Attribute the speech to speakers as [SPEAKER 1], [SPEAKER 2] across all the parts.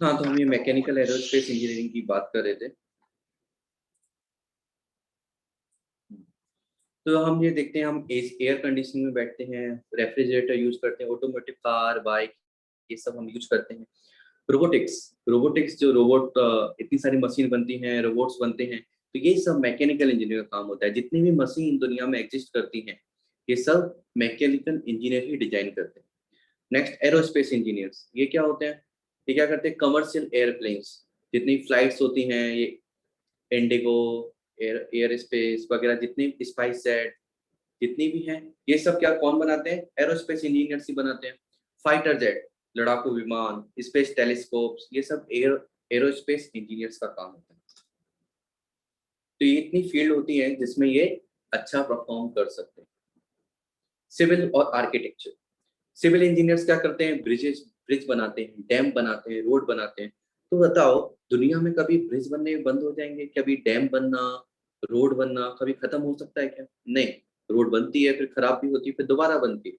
[SPEAKER 1] हाँ, तो हम ये मैकेनिकल एरोस्पेस इंजीनियरिंग की बात कर रहे थे। तो हम ये देखते हैं, हम एयर कंडीशनिंग में बैठते हैं, रेफ्रिजरेटर यूज करते हैं, ऑटोमेटिक कार, बाइक, ये सब हम यूज करते हैं। रोबोटिक्स रोबोटिक्स जो रोबोट, इतनी सारी मशीन बनती हैं, रोबोट्स बनते हैं, तो ये सब मैकेनिकल इंजीनियर का काम होता है। जितनी भी मशीन दुनिया में एग्जिस्ट करती हैं, ये सब मैकेनिकल इंजीनियर ही डिजाइन करते हैं। नेक्स्ट, एरोस्पेस इंजीनियर्स, ये क्या होते हैं? ये क्या करते हैं? कमर्शियल एयरप्लेन्स, जितनी फ्लाइट्स होती हैं, ये इंडिगो, एयर स्पेस वगैरह, जितनी स्पाइस जेट, जितनी भी हैं, ये सब क्या कौन बनाते हैं? एरोस्पेस इंजीनियर्स ही बनाते हैं। फाइटर जेट, लड़ाकू विमान, स्पेस टेलीस्कोप्स, ये सब एरोस्पेस इंजीनियर्स का काम होता है। तो ये इतनी फील्ड होती है जिसमें ये अच्छा परफॉर्म कर सकते हैं। सिविल और आर्किटेक्चर, सिविल इंजीनियर्स क्या करते हैं? ब्रिज बनाते हैं, डैम बनाते हैं, रोड बनाते हैं। तो बताओ, दुनिया में कभी ब्रिज बनने बंद हो जाएंगे? कभी डैम बनना, रोड बनना कभी खत्म हो सकता है क्या? नहीं। रोड बनती है, फिर खराब भी होती है, फिर दोबारा बनती है।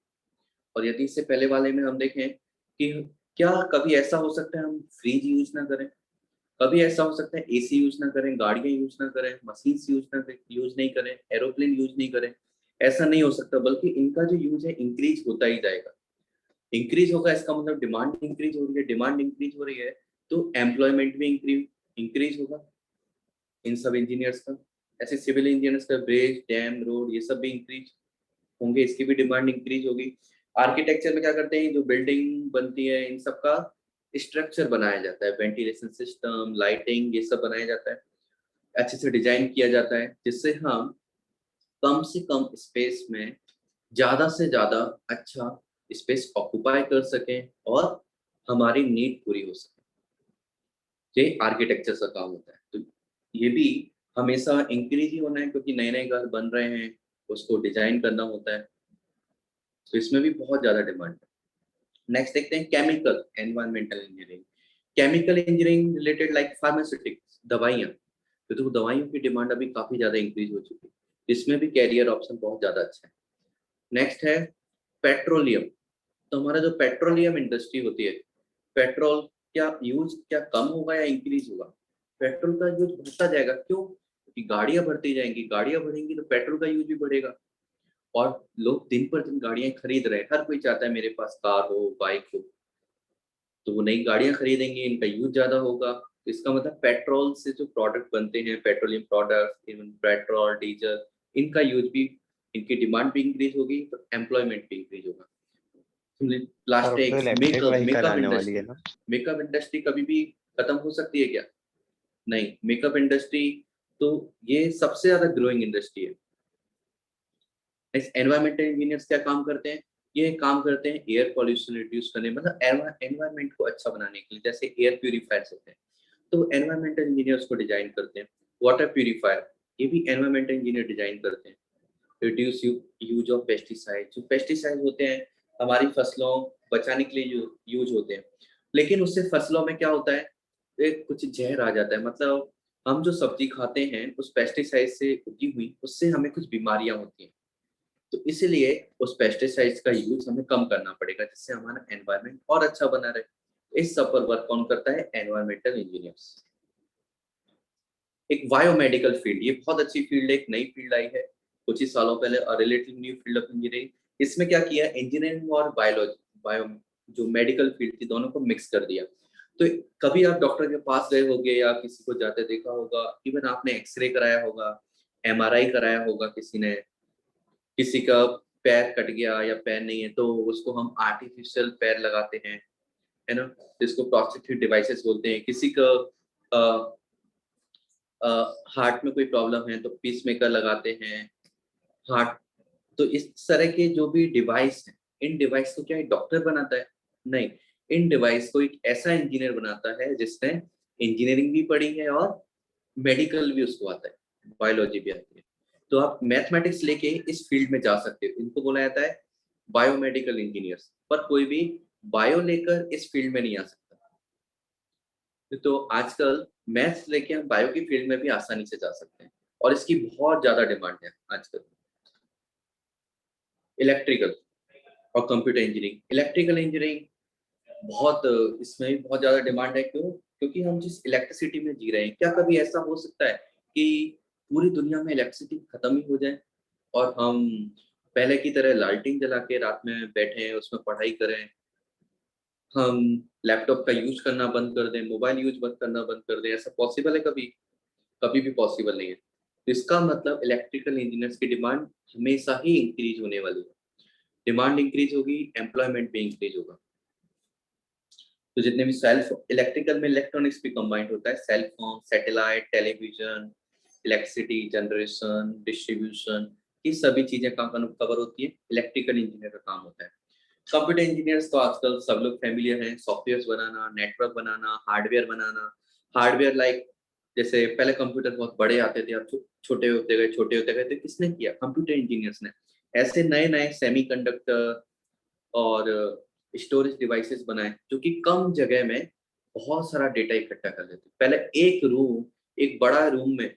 [SPEAKER 1] और यदि इससे पहले वाले में हम देखें कि क्या कभी ऐसा हो सकता है हम फ्रिज यूज ना करें? कभी ऐसा हो सकता है एसी यूज ना करें, गाड़ियां यूज ना करें, मशीन यूज नहीं करें, एरोप्लेन यूज नहीं करें? ऐसा नहीं हो सकता, बल्कि इनका जो यूज है इंक्रीज होता ही जाएगा। इंक्रीज होगा, इसका मतलब डिमांड इंक्रीज हो रही है, डिमांड इंक्रीज हो रही है, तो एम्प्लॉयमेंट भी इंक्रीज होगा इन सब इंजीनियर्स का। ऐसे सिविल इंजीनियर्स का ब्रिज, डैम, रोड, ये सब भी इंक्रीज होंगे, इसकी भी डिमांड इंक्रीज होगी। आर्किटेक्चर में क्या करते हैं? जो बिल्डिंग बनती है, इन सब का स्ट्रक्चर बनाया जाता है, वेंटिलेशन सिस्टम, लाइटिंग, ये सब बनाया जाता है, अच्छे से डिजाइन किया जाता है, जिससे हम कम से कम स्पेस में ज्यादा से ज्यादा अच्छा स्पेस ऑक्युपाई कर सकें और हमारी नीड पूरी हो सके। ये आर्किटेक्चर का काम होता है। तो ये भी हमेशा इंक्रीज ही होना है, क्योंकि नए नए घर बन रहे हैं, उसको डिजाइन करना होता है, तो इसमें भी बहुत ज्यादा डिमांड है। नेक्स्ट देखते हैं chemical environmental engineering. Chemical engineering related like pharmaceutics, दवाइयाँ। तो देखो, दवाइयों की डिमांड अभी काफी ज्यादा इंक्रीज हो चुकी है, इसमें भी कैरियर ऑप्शन बहुत ज्यादा अच्छा है। नेक्स्ट है पेट्रोलियम। तो हमारा जो पेट्रोलियम इंडस्ट्री होती है, पेट्रोल क्या यूज क्या कम होगा या इंक्रीज होगा? पेट्रोल का यूज बढ़ता जाएगा। क्यों? क्योंकि गाड़ियां बढ़ती जाएंगी, गाड़ियां बढ़ेंगी तो पेट्रोल का यूज भी बढ़ेगा। और लोग दिन पर दिन गाड़ियां खरीद रहे हैं, हर कोई चाहता है मेरे पास कार हो, बाइक हो, तो वो नई गाड़ियां खरीदेंगे, इनका यूज ज्यादा होगा, तो इसका मतलब पेट्रोल से जो प्रोडक्ट बनते हैं, petroleum product, even petrol, diesel, इनका यूज भी, इनकी डिमांड भी इंक्रीज होगी, तो एम्प्लॉयमेंट भी इंक्रीज होगा।
[SPEAKER 2] और
[SPEAKER 1] लास्ट
[SPEAKER 2] अब
[SPEAKER 1] है
[SPEAKER 2] तो इलेक्ट्रिक
[SPEAKER 1] मेकअप
[SPEAKER 2] व्हीकल
[SPEAKER 1] मेकअप
[SPEAKER 2] आने वाली है
[SPEAKER 1] इंडस्ट्री।
[SPEAKER 2] ना।
[SPEAKER 1] मेकअप इंडस्ट्री कभी भी खत्म हो सकती है क्या? नहीं, मेकअप इंडस्ट्री तो ये सबसे ज्यादा ग्रोइंग इंडस्ट्री है। एनवायरमेंटल इंजीनियर्स क्या काम करते हैं? ये काम करते हैं एयर पॉल्यूशन रिड्यूस करने, मतलब एनवायरमेंट को अच्छा बनाने के लिए, जैसे एयर प्यूरिफायर्स होते हैं, तो एनवायरमेंटल इंजीनियर्स को डिजाइन करते हैं। वाटर प्यूरिफायर, ये भी एनवायरमेंटल इंजीनियर डिजाइन करते हैं। रिड्यूस यूज ऑफ पेस्टिसाइड, जो पेस्टिसाइड होते हैं हमारी फसलों बचाने के लिए यूज होते हैं, लेकिन उससे फसलों में क्या होता है? कुछ जहर आ जाता है, मतलब हम जो सब्जी खाते हैं उस पेस्टिसाइड से उगी हुई, उससे हमें कुछ बीमारियां होती हैं। तो इसीलिए उस पेस्टिसाइड्स का यूज हमें कम करना पड़ेगा, जिससे हमारा एनवायरनमेंट और अच्छा बना रहे। इस सब पर वर्क कौन करता है? Environmental engineers. एक बायोमेडिकल फील्ड, ये बहुत अच्छी फील्ड है, एक नई फील्ड आई है कुछ ही सालों पहले, और relative new field of engineering. इसमें क्या किया? इंजीनियरिंग और बायोलॉजी, बायो जो मेडिकल फील्ड थी, दोनों को मिक्स कर दिया। तो कभी आप डॉक्टर के पास गए होंगे या किसी को जाते देखा होगा, इवन आपने एक्सरे कराया होगा, एमआरआई कराया होगा, किसी ने, किसी का पैर कट गया या पैर नहीं है, तो उसको हम आर्टिफिशियल पैर लगाते हैं, है ना, जिसको प्रोस्थेटिक डिवाइसेस बोलते हैं। किसी का हार्ट में कोई प्रॉब्लम है तो पीस मेकर लगाते हैं, हार्ट। तो इस तरह के जो भी डिवाइस हैं, इन डिवाइस को क्या डॉक्टर बनाता है? नहीं, इन डिवाइस को एक ऐसा इंजीनियर बनाता है जिसने इंजीनियरिंग भी पढ़ी है और मेडिकल भी उसको आता है, बायोलॉजी भी आती है। तो आप मैथमेटिक्स लेके इस फील्ड में जा सकते हो, इनको बोला जाता है बायोमेडिकल इंजीनियर्स। पर कोई भी बायो लेकर इस फील्ड में नहीं आ सकता। तो आजकल मैथ्स लेके हम बायो की फील्ड में भी आसानी से जा सकते हैं, और इसकी बहुत ज्यादा डिमांड है आजकल। इलेक्ट्रिकल और कंप्यूटर इंजीनियरिंग, इलेक्ट्रिकल इंजीनियरिंग बहुत इसमें भी बहुत ज़्यादा डिमांड है। क्यों? क्योंकि हम जिस इलेक्ट्रिसिटी में जी रहे हैं, क्या कभी ऐसा हो सकता है कि पूरी दुनिया में इलेक्ट्रिसिटी खत्म ही हो जाए और हम पहले की तरह लालटेन जला के रात में बैठे हैं, उसमें पढ़ाई करें, हम लैपटॉप का यूज़ करना बंद कर दें, मोबाइल यूज़ बंद करना बंद कर दें, ऐसा पॉसिबल है कभी? कभी भी पॉसिबल नहीं है। तो इसका मतलब इलेक्ट्रिकल इंजीनियर्स की डिमांड हमेशा ही इंक्रीज़ होने वाली है। डिमांड इंक्रीज़ होगी, एम्प्लॉयमेंट भी इंक्रीज़ होगा। तो जितने भी सेल्फ इलेक्ट्रिकल में इलेक्ट्रॉनिक्स भी कंबाइंड होता है, cell phone, satellite, television, electricity generation, distribution, ये सभी चीज़ें कहाँ कवर होती है? इलेक्ट्रिकल इंजीनियर का काम होता है। कंप्यूटर इंजीनियर्स तो आजकल सब लोग फ़ैमिलियर हैं, सॉफ्टवेयर्स बनाना, नेटवर्क बनाना, हार्डवेयर बनाना। हार्डवेयर लाइक जैसे पहले कंप्यूटर बहुत बड़े आते थे, अब छोटे होते गए, तो किसने किया? कंप्यूटर इंजीनियर्स ने। ऐसे नए-नए सेमीकंडक्टर और स्टोरेज डिवाइसेस बनाए, जो कि कम जगह में बहुत सारा डेटा इकट्ठा कर लेते। पहले एक बड़ा रूम में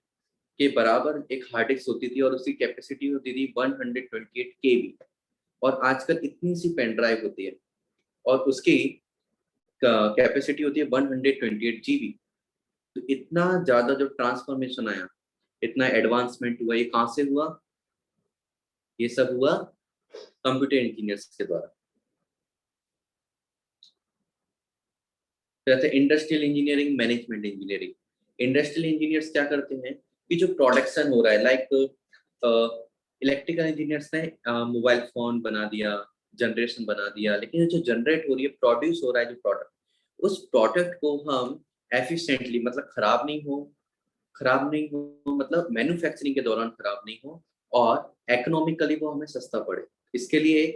[SPEAKER 1] के बराबर एक हार्ड डिस्क होती थी और उसकी कैपेसिटी होती थी 128 केबी और आजकल इतनी सी पेन ड्राइव होती है और उसकी कैपेसिटी होती है 128 जीबी। तो इतना ज़्यादा जो ट्रांसफॉर्मेशन आया, इतना एडवांसमेंट हुआ, ये कहाँ से हुआ? ये सब हुआ कंप्यूटर इंजीनियर्स के द्वारा। जैसे industrial engineering, management engineering. Industrial engineers क्या करते हैं कि जो प्रोडक्शन हो रहा है लाइक इलेक्ट्रिकल इंजीनियर्स ने मोबाइल फोन बना दिया, जनरेशन बना दिया, लेकिन जो जनरेट हो रही है, प्रोड्यूस हो रहा है जो प्रोडक्ट, उस प्रोडक्ट को हम एफिशिएंटली मतलब खराब नहीं हो मतलब मैन्युफैक्चरिंग के दौरान खराब नहीं हो और इकोनॉमिकली वो हमें सस्ता पड़े। इसके लिए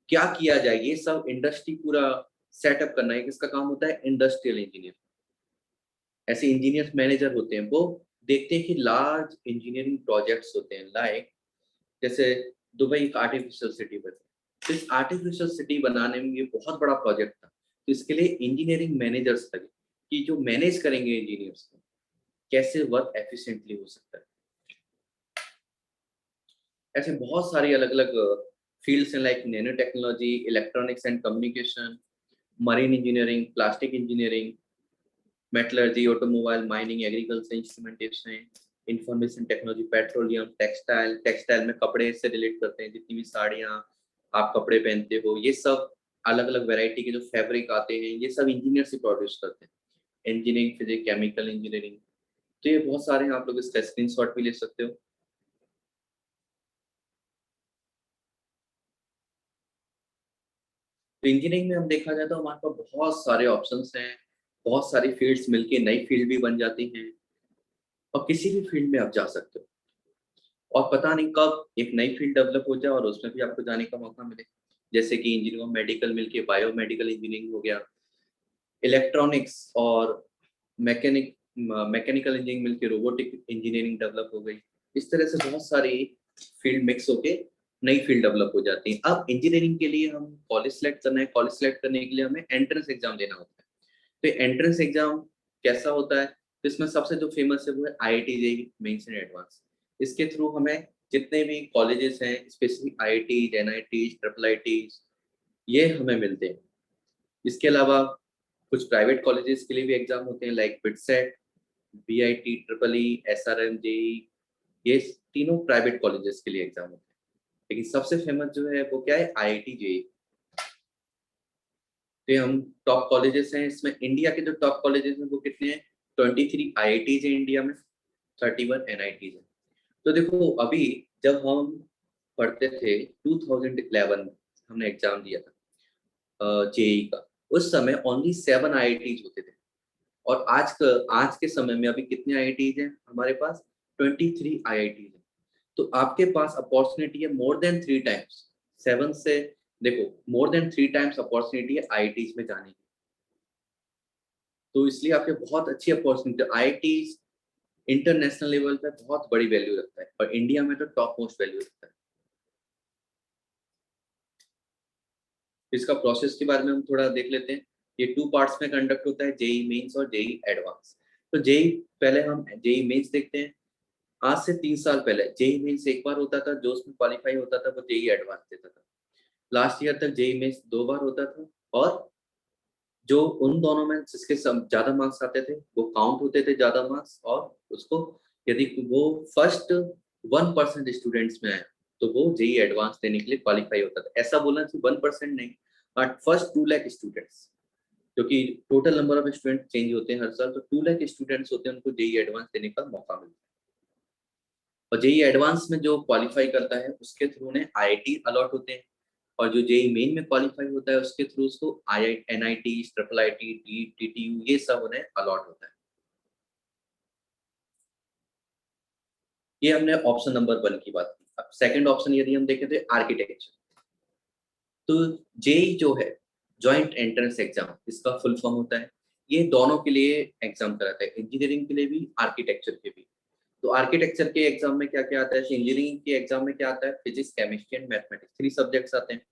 [SPEAKER 1] क्या किया जाए, ये सब इंडस्ट्री पूरा सेटअप करना है, किसका काम होता है? Industrial engineer. ऐसे इंजीनियर मैनेजर होते हैं, वो देखते हैं कि लार्ज इंजीनियरिंग प्रोजेक्ट्स होते हैं लाइक जैसे दुबई एक आर्टिफिशियल सिटी बनी। तो इस आर्टिफिशियल सिटी बनाने में ये बहुत बड़ा प्रोजेक्ट था। तो इसके लिए इंजीनियरिंग मैनेजर्स लगे कि जो मैनेज करेंगे इंजीनियर्स को, कैसे वर्क एफिशिएंटली हो सकता है। ऐसे बहुत सारी अलग-अलग फील्ड्स हैं like nano technology, electronics and communication, marine engineering, plastic engineering, metallurgy, automobile, mining, agriculture, instrumentation, information technology, petroleum, textile. Textile में कपड़े से रिलेट करते हैं, जितनी भी साड़ियाँ आप कपड़े पहनते हो, ये सब अलग-अलग वैरायटी के जो फैब्रिक आते हैं, ये सब इंजीनियर्स ही प्रोड्यूस करते हैं। इंजीनियरिंग, फिजिक्स, केमिकल इंजीनियरिंग, तो ये बहुत सारे हैं, आप लोग इसका स्क्रीनशॉट भी ले सकते हो। तो इंजीनियरिंग में हम देखा जाए तो हमारे पास बहुत सारे ऑप्शंस हैं, बहुत सारी फील्ड्स मिलके नई फील्ड भी बन जाती हैं और किसी भी फील्ड में आप जा सकते हो और पता नहीं कब एक नई फील्ड डेवलप हो जाए और उसमें भी आपको जाने का मौका मिले। जैसे कि इंजीनियरिंग और मेडिकल मिलके बायोमेडिकल इंजीनियरिंग हो गया, इलेक्ट्रॉनिक्स और मैकेनिक मैकेनिकल इंजीनियरिंग मिलके रोबोटिक इंजीनियरिंग डेवलप हो गई। इस तरह से बहुत सारी फील्ड मिक्स होके नई फील्ड डेवलप हो जाती है। अब इंजीनियरिंग के लिए हम कॉलेज सेलेक्ट करना है, कॉलेज सेलेक्ट करने के लिए हमें एंट्रेंस एग्जाम देना होता है। तो एंट्रेंस एग्जाम कैसा होता है? तो इसमें सबसे जो फेमस है वो है IIT JEE mains and advance. इसके थ्रू हमें जितने भी कॉलेजेस हैं, specially IIT, NIT, triple IT, ये हमें मिलते हैं। इसके अलावा कुछ प्राइवेट कॉलेजेस के लिए भी एग्जाम होते हैं like BITSAT, BIT, triple E, SRM, JEE, ये तीनों प्राइवेट कॉलेजेस के लिए एग्जाम होते हैं। लेकिन सबसे फेमस जो है वो क्या है? IIT JEE. तो ये हम टॉप कॉलेजेस हैं, इसमें इंडिया के जो टॉप कॉलेजेस हैं वो कितने हैं? 23 आईआईटीज हैं इंडिया में, 31 एनआईटीज हैं। तो देखो अभी जब हम पढ़ते थे 2011 में हमने एग्जाम दिया था जेईई का, उस समय ओनली 7 आईआईटीज होते थे और आज के समय में अभी कितने आईआईटीज हैं हमारे पास? 23 आईआईटीज हैं। तो आपके पास अपॉर्चुनिटी है मोर देन 3 टाइम्स, 7 से देखो मोर देन 3 टाइम्स अपॉर्चुनिटी है आईआईटीज में जाने की। तो इसलिए आपके बहुत अच्छी अपॉर्चुनिटी आईआईटीज इंटरनेशनल लेवल पे बहुत बड़ी वैल्यू रखता है और इंडिया में तो टॉप मोस्ट वैल्यू रखता है। इसका प्रोसेस के बारे में हम थोड़ा देख लेते हैं। ये 2 पार्ट्स में कंडक्ट होता है, जेईई मेंस और जेईई एडवांस। तो जेईई पहले हम जेईई मेंस देखते हैं। आज से 3 साल पहले जेईई मेंस एक बार होता था, जो उसमें क्वालीफाई होता था वो जेईई एडवांस देता था। लास्ट ईयर तक जेईई मेंस 2 बार होता था और जो उन दोनों में जिसके ज्यादा मार्क्स आते थे वो काउंट होते थे ज्यादा मार्क्स, और उसको यदि वो फर्स्ट 1% स्टूडेंट्स में आया तो वो जेई एडवांस देने के लिए क्वालिफाई होता था। ऐसा बोलना चाहिए 1% नहीं, बट फर्स्ट 2 लाख स्टूडेंट्स, क्योंकि total number of student change होते हैं हर साल, तो 2 लाख स्टूडेंट्स होते हैं, उनको जेई एडवांस देने का मौका मिलता है। और जेई एडवांस में जो क्वालिफाई करता है उसके थ्रू उन्हें आईआईटी अलॉट होते हैं, और जो जेई मेन में क्वालिफाई होता है उसके थ्रू उसको आई एनआईटी, ट्रिपल आईटी, टीटीयू, ये सब उन्हें अलॉट होता है। ये हमने ऑप्शन नंबर 1 की बात की। अब सेकंड ऑप्शन यदि हम देखें तो आर्किटेक्चर। तो जेई जो है जॉइंट एंट्रेंस एग्जाम, इसका फुल फॉर्म होता है, ये दोनों के लिए एग्जाम कराता है, इंजीनियरिंग के लिए भी, आर्किटेक्चर के भी। तो आर्किटेक्चर के एग्जाम में क्या क्या आता है, इंजीनियरिंग के एग्जाम में क्या आता है, physics, chemistry and mathematics, 3 subjects आते हैं।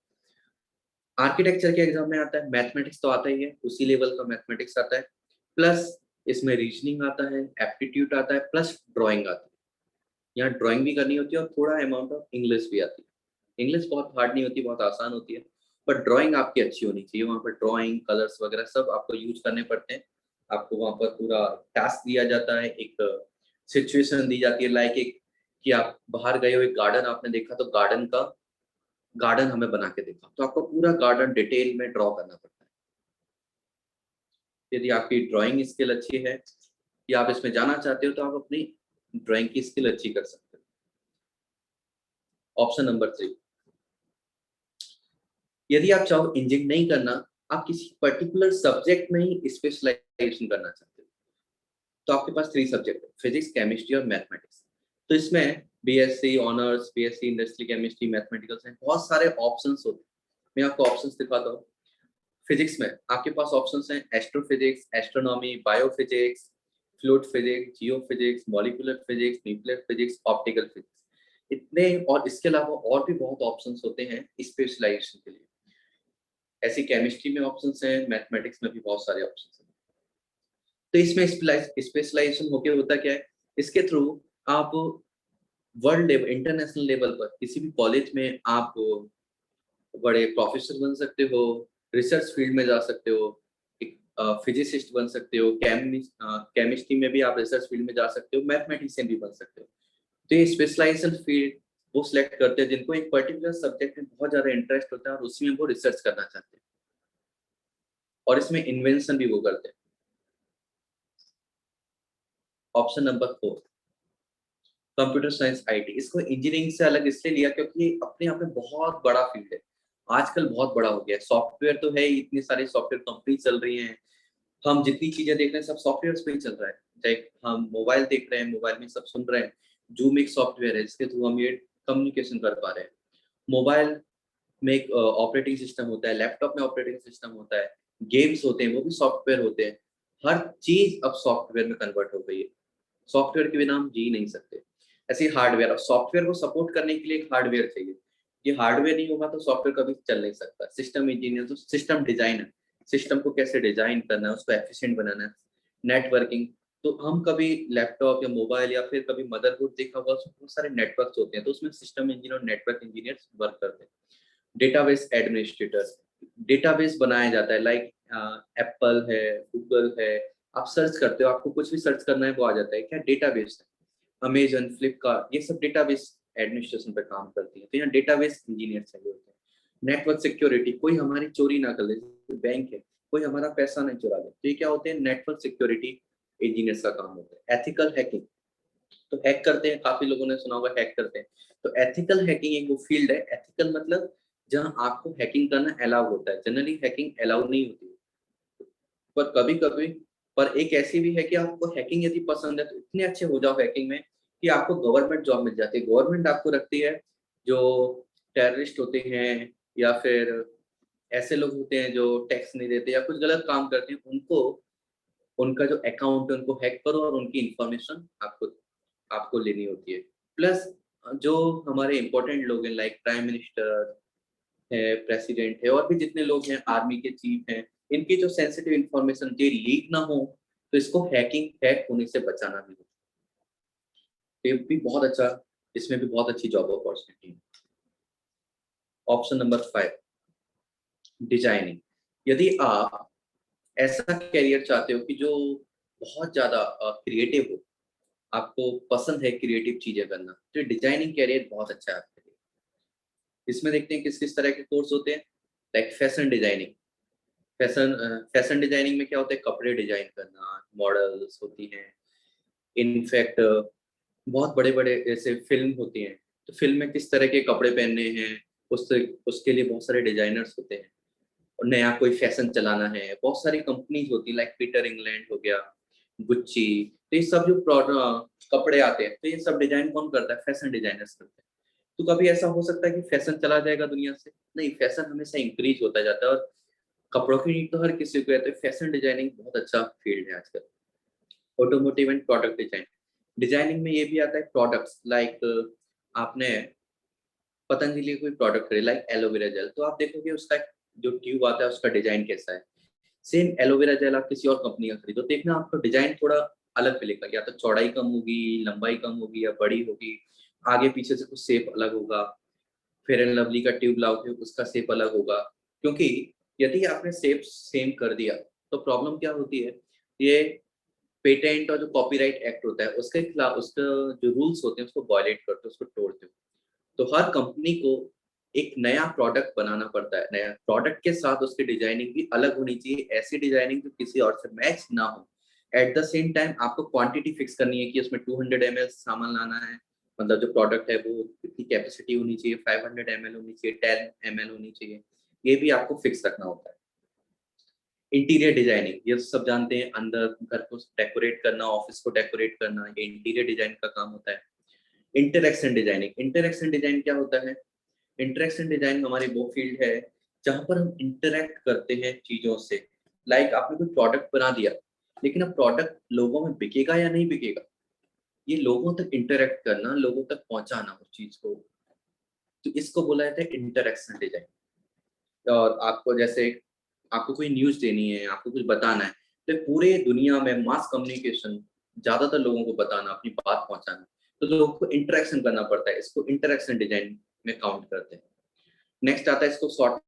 [SPEAKER 1] आर्किटेक्चर के एग्जाम में आता है मैथमेटिक्स, तो आता ही है, उसी लेवल का मैथमेटिक्स आता है, प्लस इसमें रीजनिंग आता है, एप्टीट्यूड आता है, प्लस ड्राइंग आती है। यहाँ ड्राइंग भी करनी होती है और थोड़ा अमाउंट ऑफ इंग्लिश भी आती है। इंग्लिश बहुत हार्ड नहीं होती, बहुत आसान होती है, पर ड्राइंग आपकी अच्छी होनी चाहिए। वहाँ पर ड्राइंग, कलर्स वगैरह सब आपको यूज करने पड़ते हैं। आपको वहाँ पर पूरा टास्क दिया जाता है, एक सिचुएशन दी जाती है, लाइक एक कि आप बाहर गए हो, एक गार्डन आपने देखा, तो गार्डन हमें बना के देखा, तो आपको पूरा गार्डन डिटेल में ड्रॉ करना पड़ता है। यदि आपकी ड्राइंग स्किल अच्छी है या आप इसमें जाना चाहते हो तो आप अपनी ड्राइंग की स्किल अच्छी कर सकते हो। ऑप्शन नंबर 3, यदि आप चाहो इंजीनियरिंग नहीं करना, आप किसी पर्टिकुलर सब्जेक्ट में ही स्पेशलाइजेशन करना चाहते हो, तो आपके पास 3 सब्जेक्ट है, फिजिक्स, केमिस्ट्री और मैथमेटिक्स। तो इसमें BSc honours, BSc industrial chemistry, mathematical science, बहुत सारे ऑप्शंस होते हैं। मैं आपको ऑप्शंस दिखाता हूँ। फिजिक्स में आपके पास ऑप्शंस हैं astrophysics, astronomy, biophysics, fluid physics, geophysics, molecular physics, nuclear physics, optical physics, इतने। और इसके अलावा और भी बहुत ऑप्शंस होते हैं स्पेशलाइजेशन के लिए। ऐसी केमिस्ट्री में ऑप्शंस हैं, मैथमेटिक्स में भी बहुत सारे ऑप्शंस हैं। तो इसमें स्पेशलाइजेशन होके होता क्या है, इसके थ्रू आप वर्ल्ड लेवल, इंटरनेशनल लेवल पर किसी भी कॉलेज में आप बड़े प्रोफेसर बन सकते हो, रिसर्च फील्ड में जा सकते हो, एक फिजिसिस्ट बन सकते हो, केमिस्ट्री में भी आप रिसर्च फील्ड में जा सकते हो, मैथमेटिशियन भी बन सकते हो। तो ये स्पेशलाइजेशन फील्ड वो सिलेक्ट करते हैं जिनको एक पर्टिकुलर सब्जेक्ट में बहुत ज्यादा इंटरेस्ट होता है और उसी में वो रिसर्च करना चाहते हैं, और इसमें इन्वेंशन भी वो करते हैं। Option number 4, computer science IT. इसको इंजीनियरिंग से अलग इसलिए लिया क्योंकि ये अपने आप में बहुत बड़ा फील्ड है, आजकल बहुत बड़ा हो गया है। सॉफ्टवेयर तो है ही, इतनी सारी सॉफ्टवेयर कंपनी चल रही हैं, हम जितनी चीजें देख रहे हैं सब सॉफ्टवेयर पे ही चल रहा है। चाहे हम मोबाइल देख रहे हैं, मोबाइल में सब सुन रहे हैं, जूम एक सॉफ्टवेयर है जिसके थ्रू हम ये कम्युनिकेशन कर पा रहे हैं। मोबाइल में एक ऑपरेटिंग सिस्टम होता है, लैपटॉप में ऑपरेटिंग सिस्टम होता है, गेम्स होते हैं वो भी सॉफ्टवेयर होते हैं। हर चीज अब सॉफ्टवेयर में कन्वर्ट हो गई है, सॉफ्टवेयर के बिना हम जी नहीं सकते। ऐसे ही हार्डवेयर, अब सॉफ्टवेयर को सपोर्ट करने के लिए एक हार्डवेयर चाहिए, ये हार्डवेयर नहीं होगा तो सॉफ्टवेयर कभी चल नहीं सकता। सिस्टम इंजीनियर तो सिस्टम डिजाइनर, सिस्टम को कैसे डिजाइन करना है, उसको एफिशिएंट बनाना है, नेटवर्किंग। तो हम कभी लैपटॉप या मोबाइल या फिर कभी मदरबोर्ड देखा होगा, उसमें बहुत सारे नेटवर्क्स होते हैं, तो उसमें system engineer, network engineer work करते हैं। डेटाबेस एडमिनिस्ट्रेटर, डेटाबेस बनाया जाता है, लाइक एप्पल है, गूगल है, आप सर्च करते हो, आपको कुछ भी सर्च करना है वो आ जाता है, क्या डेटाबेस है। अमेजन, फ्लिपकार्ट, ये सब डेटाबेस एडमिनिस्ट्रेशन पे काम करती है, तो यहाँ डेटाबेस इंजीनियर चाहिए होते हैं। नेटवर्क सिक्योरिटी, कोई हमारी चोरी ना कर ले, बैंक है, कोई हमारा पैसा नहीं चुरा ले, तो ये क्या होते हैं, नेटवर्क सिक्योरिटी इंजीनियर्स का काम होता है। एथिकल हैकिंग, तो हैक करते हैं, काफी लोगों ने सुना होगा हैक करते हैं, तो एथिकल हैकिंग एक वो फील्ड है। एथिकल मतलब जहां आपको हैकिंग करना अलाउ होता है, जनरली हैकिंग अलाउ नहीं होती है, पर कभी कभी, पर एक ऐसी भी है कि आपको हैकिंग यदि पसंद है तो इतने अच्छे हो जाओ हैकिंग में कि आपको गवर्नमेंट जॉब मिल जाती है। गवर्नमेंट आपको रखती है, जो टेररिस्ट होते हैं या फिर ऐसे लोग होते हैं जो टैक्स नहीं देते या कुछ गलत काम करते हैं, उनको, उनका जो अकाउंट है उनको हैक करो और उनकी इंफॉर्मेशन आपको आपको लेनी होती है। प्लस जो हमारे इंपॉर्टेंट लोग हैं, लाइक प्राइम मिनिस्टर है, प्रेसिडेंट है, और भी जितने लोग हैं, आर्मी के चीफ हैं, इनकी जो सेंसिटिव इंफॉर्मेशन ये लीक ना हो, तो इसको हैक होने से बचाना भी हो। तो ये भी बहुत अच्छा, इसमें भी बहुत अच्छी जॉब अपॉर्चुनिटी है। Option number 5, designing. यदि आप ऐसा कैरियर चाहते हो कि जो बहुत ज़्यादा क्रिएटिव हो, आपको पसंद है क्रिएटिव चीज़ें करना, तो डिज़ाइनिंग कैरियर बहुत अच्छा है आपके लिए। इसमें देखते हैं किस-किस तरह के कोर्स होते हैं, like fashion designing. Fashion designing में क्या होता है, कपड़े डिज़ाइन करना, मॉडल्स होती हैं। इनफैक्ट बहुत बड़े-बड़े ऐसे फ़िल्म होती हैं, तो फ़िल्म में किस तरह के कपड़े पहनने हैं, उससे उसके लिए बहुत सारे डिज़ाइनर्स होते हैं। और नया कोई फ़ैशन चलाना है, बहुत सारी कंपनीज़ होती हैं लाइक पीटर इंग्लैंड हो गया, गुच्ची, तो ये सब जो कपड़े आते हैं, तो ये सब डिज़ाइन कौन करता है? फ़ैशन डिज़ाइनर्स करते हैं। तो कभी ऐसा हो सकता है कि फ़ैशन चला जाएगा दुनिया से? नहीं, फ़ैशन हमेशा इंक्रीज़ होता जाता है और कपड़ों की नीड तो हर किसी को है, तो फ़ैशन डिज़ाइनिंग बहुत अच्छा फ़ील्ड है आजकल। Automotive and product design. Designing में ये भी आता है प्रोडक्ट्स लाइक आपने पतंजलि का कोई प्रोडक्ट खरीदा लाइक एलोवेरा जेल, तो आप देखोगे उसका जो ट्यूब आता है उसका डिज़ाइन कैसा है। सेम एलोवेरा जेल आप किसी और कंपनी का खरीदो, देखना आपको डिज़ाइन थोड़ा अलग मिलेगा, या तो चौड़ाई कम होगी, लंबाई कम होगी या बड़ी होगी, आगे-पीछे से कुछ शेप अलग होगा। फेयर एंड लवली का ट्यूब लाओगे उसका शेप अलग होगा, क्योंकि यदि आपने शेप सेम कर दिया, तो प्रॉब्लम क्या होती है, ये पेटेंट और जो कॉपीराइट एक्ट होता है उसके खिलाफ, उसका जो रूल्स होते हैं उसको वायलेट करते हो, उसको तोड़ते हो। तो हर कंपनी को एक नया प्रोडक्ट बनाना पड़ता है, नया प्रोडक्ट के साथ उसकी डिजाइनिंग भी अलग होनी चाहिए, ऐसी डिजाइनिंग जो किसी और से मैच ना हो। एट द सेम टाइम आपको क्वांटिटी फिक्स करनी है कि उसमें 200 ml सामान लाना है, मतलब जो प्रोडक्ट है वो कितनी कैपेसिटी होनी चाहिए, 500 ml होनी चाहिए, 10 ml होनी चाहिए, ये भी आपको फिक्स रखना होता है। इंटीरियर डिजाइनिंग, ये सब जानते हैं, अंदर घर को डेकोरेट करना, ऑफिस को डेकोरेट करना, ये इंटीरियर डिजाइन का काम होता है। इंटरैक्शन डिजाइनिंग, इंटरैक्शन डिजाइन क्या होता है? इंटरेक्शन डिजाइन हमारी वो फील्ड है जहाँ पर हम इंटरैक्ट करते हैं चीज़ों से। लाइक आपने कोई प्रोडक्ट बना दिया, लेकिन अब प्रोडक्ट लोगों में बिकेगा या नहीं बिकेगा? ये लोगों तक इंटरैक्ट करना, लोगों तक पहुँचाना उस चीज़ को, तो इसको बोला जाता है इंटरैक्शन डिजाइन। और आपको जैसे आपको कोई न्यूज़ देनी है, आपको कुछ बताना है, तो पूरे दुनिया में मास कम्युनिकेशन, ज़्यादातर लोगों को बताना, अपनी बात पहुँचाना, तो लोगों को इंटरैक्शन करना पड़ता है, इसको इंटरैक्शन डिजाइन में काउंट करते हैं। नेक्स्ट आता है इसको शॉर्ट